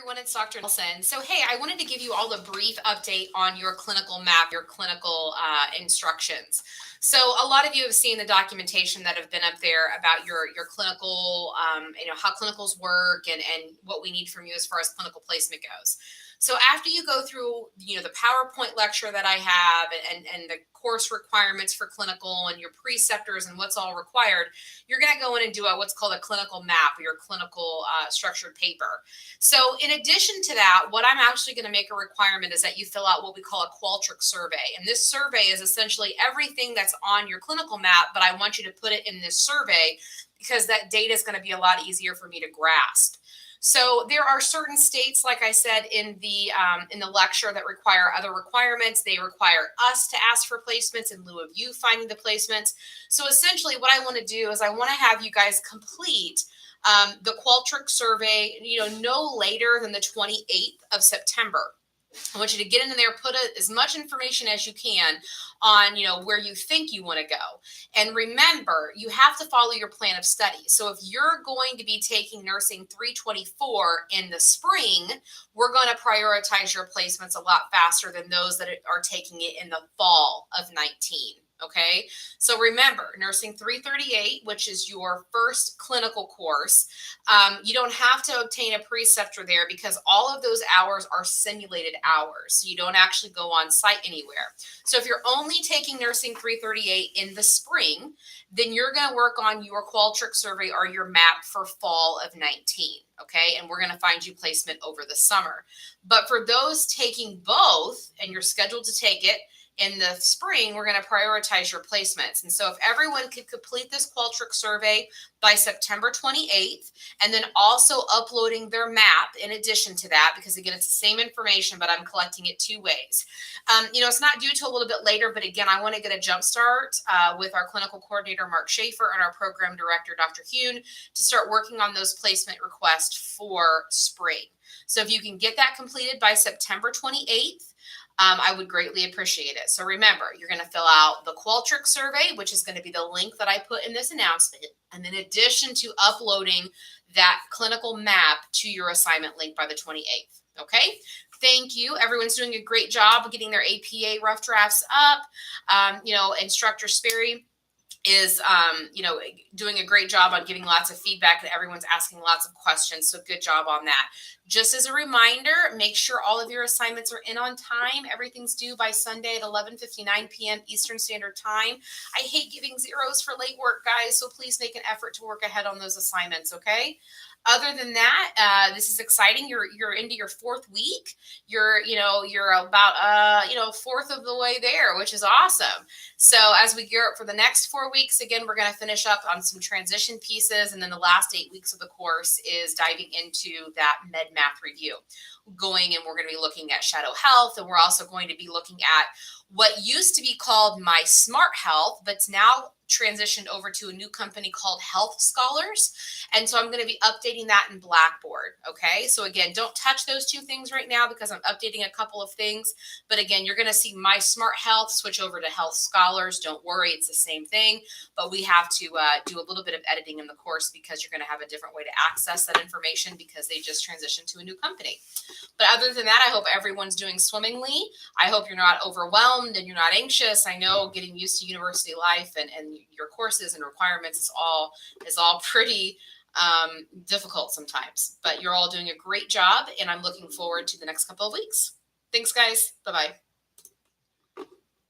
everyone, it's Dr. Nelson. So, hey, I wanted to give you all a brief update on your clinical map, your clinical instructions. So, a lot of you have seen the documentation that have been up there about your clinical, how clinicals work and what we need from you as far as clinical placement goes. So after you go through, the PowerPoint lecture that I have and the course requirements for clinical and your preceptors and what's all required, you're going to go in and do what's called a clinical map or your clinical structured paper. So in addition to that, what I'm actually going to make a requirement is that you fill out what we call a Qualtrics survey. And this survey is essentially everything that's on your clinical map, but I want you to put it in this survey because that data is going to be a lot easier for me to grasp. So there are certain states, like I said in the lecture, that require other requirements. They require us to ask for placements in lieu of you finding the placements. So essentially what I want to do is I want to have you guys complete the Qualtrics survey, no later than the 28th of September. I want you to get in there, put as much information as you can on, where you think you want to go. And remember, you have to follow your plan of study. So if you're going to be taking nursing 324 in the spring, we're going to prioritize your placements a lot faster than those that are taking it in the fall of 19. Okay, so remember, nursing 338, which is your first clinical course, you don't have to obtain a preceptor there because all of those hours are simulated hours. So you don't actually go on site anywhere. So if you're only taking nursing 338 in the spring, then you're going to work on your Qualtrics survey or your map for fall of 19. Okay, and we're going to find you placement over the summer. But for those taking both and you're scheduled to take it, in the spring, we're going to prioritize your placements. And so if everyone could complete this Qualtrics survey by September 28th, and then also uploading their map in addition to that, because again, it's the same information, but I'm collecting it two ways. It's not due till a little bit later, but again, I want to get a jump start with our clinical coordinator, Mark Schaefer, and our program director, Dr. Hune, to start working on those placement requests for spring. So if you can get that completed by September 28th, I would greatly appreciate it. So remember, you're going to fill out the Qualtrics survey, which is going to be the link that I put in this announcement. And in addition to uploading that clinical map to your assignment link by the 28th. Okay. Thank you. Everyone's doing a great job of getting their APA rough drafts up. Instructor Sperry is, doing a great job on giving lots of feedback, and everyone's asking lots of questions. So good job on that. Just as a reminder, make sure all of your assignments are in on time. Everything's due by Sunday at 11:59 p.m. Eastern Standard Time. I hate giving zeros for late work, guys, so please make an effort to work ahead on those assignments, okay? Other than that, this is exciting. You're into your fourth week. You're about fourth of the way there, which is awesome. So as we gear up for the next 4 weeks, again, we're going to finish up on some transition pieces, and then the last 8 weeks of the course is diving into that med math review. We're going to be looking at shadow health, and we're also going to be looking at what used to be called My Smart Health, but it's now transitioned over to a new company called Health Scholars. And so I'm going to be updating that in Blackboard. Okay. So again, don't touch those two things right now because I'm updating a couple of things. But again, you're going to see My Smart Health switch over to Health Scholars. Don't worry. It's the same thing, but we have to do a little bit of editing in the course because you're going to have a different way to access that information because they just transitioned to a new company. But other than that, I hope everyone's doing swimmingly. I hope you're not overwhelmed and you're not anxious. I know getting used to university life and your courses and requirements is all pretty difficult sometimes, but you're all doing a great job, and I'm looking forward to the next couple of weeks. Thanks, guys. Bye-bye.